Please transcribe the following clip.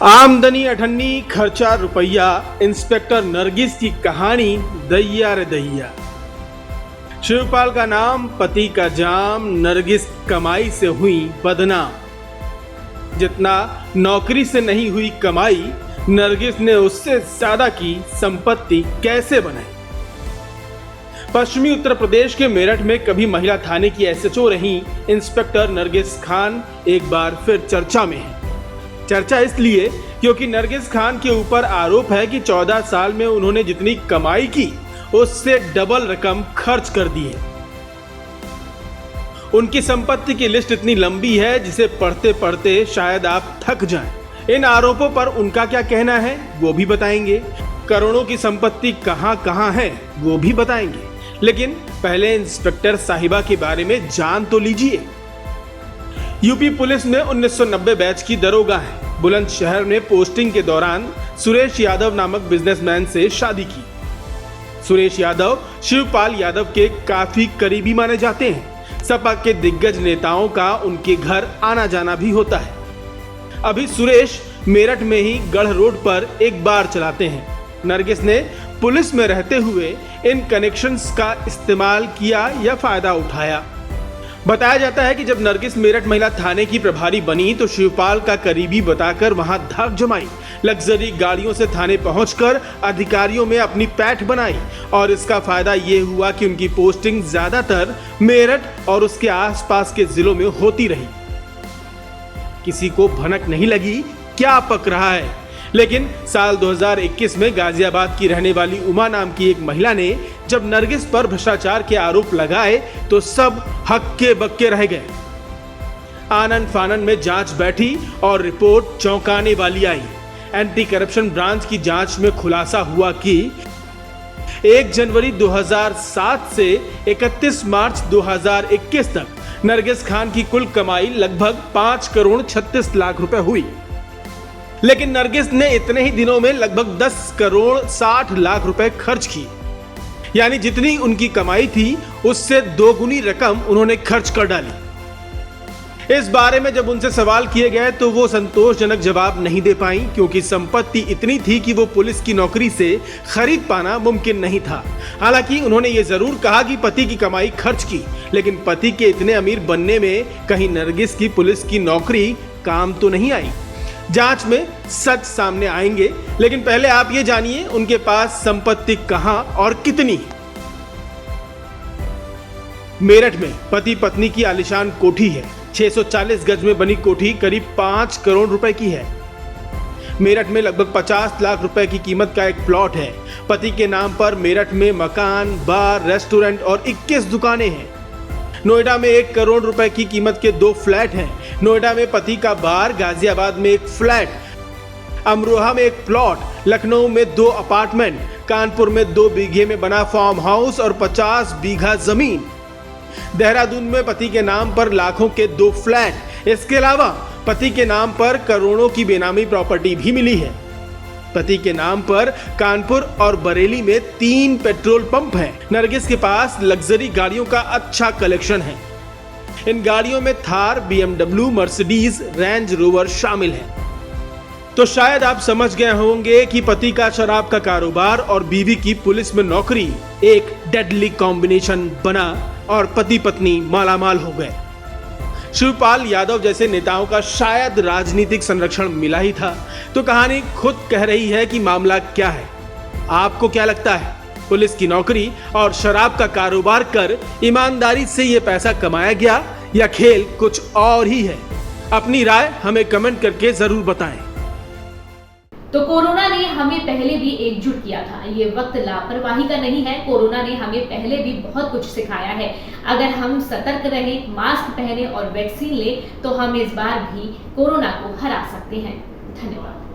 आमदनी अठन्नी खर्चा रुपया, इंस्पेक्टर नरगिस की कहानी दैया रे दैया। शिवपाल का नाम, पति का जाम, नरगिस कमाई से हुई बदनाम। जितना नौकरी से नहीं हुई कमाई, नरगिस ने उससे ज्यादा की संपत्ति कैसे बनाई। पश्चिमी उत्तर प्रदेश के मेरठ में कभी महिला थाने की एसएचओ रही इंस्पेक्टर नरगिस खान एक बार फिर चर्चा में है। चर्चा इसलिए क्योंकि नरगिस खान के ऊपर आरोप है कि 14 साल में उन्होंने जितनी कमाई की उससे डबल रकम खर्च कर दी है। उनकी संपत्ति की लिस्ट इतनी लंबी है जिसे पढ़ते पढ़ते शायद आप थक जाएं। इन आरोपों पर उनका क्या कहना है वो भी बताएंगे। करोड़ों की संपत्ति कहां कहां है वो भी बताएंगे। लेकिन पहले इंस्पेक्टर साहिबा के बारे में जान तो लीजिए। यूपी पुलिस में 1990 बैच की दरोगा है। बुलंदशहर में पोस्टिंग के दौरान सुरेश यादव नामक बिजनेसमैन से शादी की। सुरेश यादव शिवपाल यादव के काफी करीबी माने जाते हैं। सपा के दिग्गज नेताओं का उनके घर आना जाना भी होता है। अभी सुरेश मेरठ में ही गढ़ रोड पर एक बार चलाते हैं। नरगिस ने पुलिस में रहते हुए इन कनेक्शंस का इस्तेमाल किया या फायदा उठाया। बताया जाता है कि जब नरगिस मेरठ महिला थाने की प्रभारी बनी तो शिवपाल का करीबी बताकर वहां धाक जमाई। लग्जरी गाड़ियों से थाने पहुंचकर अधिकारियों में अपनी पैठ बनाई और इसका फायदा ये हुआ कि उनकी पोस्टिंग ज्यादातर मेरठ और उसके आसपास के जिलों में होती रही। किसी को भनक नहीं लगी क्या पक रहा है। लेकिन साल 2021 में गाजियाबाद की रहने वाली उमा नाम की एक महिला ने जब नरगिस पर भ्रष्टाचार के आरोप लगाए तो सब हक्के बक्के रह गए। आनन फानन में जांच बैठी और रिपोर्ट चौंकाने वाली आई। एंटी करप्शन ब्रांच की जांच में खुलासा हुआ कि 1 जनवरी 2007 से 31 मार्च 2021 तक नरगिस खान की कुल कमाई लगभग 5 करोड़ 36 लाख रुपए हुई। लेकिन नरगिस ने इतने ही दिनों में लगभग 10 करोड़ 60 लाख रुपए खर्च की। यानी जितनी उनकी कमाई थी उससे दोगुनी रकम उन्होंने खर्च कर डाली। इस बारे में जब उनसे सवाल किए गए तो वो संतोषजनक जवाब नहीं दे पाई, क्योंकि संपत्ति इतनी थी कि वो पुलिस की नौकरी से खरीद पाना मुमकिन नहीं था। हालांकि उन्होंने ये जरूर कहा कि पति की कमाई खर्च की, लेकिन पति के इतने अमीर बनने में कहीं नरगिस की पुलिस की नौकरी काम तो नहीं आई। जांच में सच सामने आएंगे, लेकिन पहले आप ये जानिए उनके पास संपत्ति कहां और कितनी। मेरठ में पति पत्नी की आलीशान कोठी है। 640 गज में बनी कोठी करीब 5 करोड़ रुपए की है। मेरठ में लगभग 50 लाख रुपए की कीमत का एक प्लॉट है। पति के नाम पर मेरठ में मकान, बार, रेस्टोरेंट और 21 दुकानें हैं। नोएडा में 1 करोड़ रुपए की कीमत के 2 फ्लैट हैं। नोएडा में पति का बार, गाजियाबाद में 1 फ्लैट, अमरोहा में 1 प्लॉट, लखनऊ में 2 अपार्टमेंट, कानपुर में 2 बीघे में बना फार्म हाउस और 50 बीघा जमीन। देहरादून में पति के नाम पर लाखों के 2 फ्लैट। इसके अलावा पति के नाम पर करोड़ों की बेनामी प्रॉपर्टी भी मिली है। पति के नाम पर कानपुर और बरेली में 3 पेट्रोल पंप हैं। नरगिस के पास लग्जरी गाड़ियों का अच्छा कलेक्शन है। इन गाड़ियों में Thar, BMW, Mercedes, range rover शामिल है। तो शायद आप समझ गए होंगे कि पति का शराब का कारोबार और बीवी की पुलिस में नौकरी एक डेडली कॉम्बिनेशन बना और पति पत्नी मालामाल हो गए। शिवपाल यादव जैसे नेताओं का शायद राजनीतिक संरक्षण मिला ही था। तो कहानी खुद कह रही है कि मामला क्या है। आपको क्या लगता है? पुलिस की नौकरी और शराब का कारोबार कर ईमानदारी से ये पैसा कमाया गया या खेल कुछ और ही है? अपनी राय हमें कमेंट करके जरूर बताएं। तो कोरोना ने हमें पहले भी एकजुट किया था। ये वक्त लापरवाही का नहीं है। कोरोना ने हमें पहले भी बहुत कुछ सिखाया है। अगर हम सतर्क रहें, मास्क पहने और वैक्सीन लें तो हम इस बार भी कोरोना को हरा सकते हैं। धन्यवाद।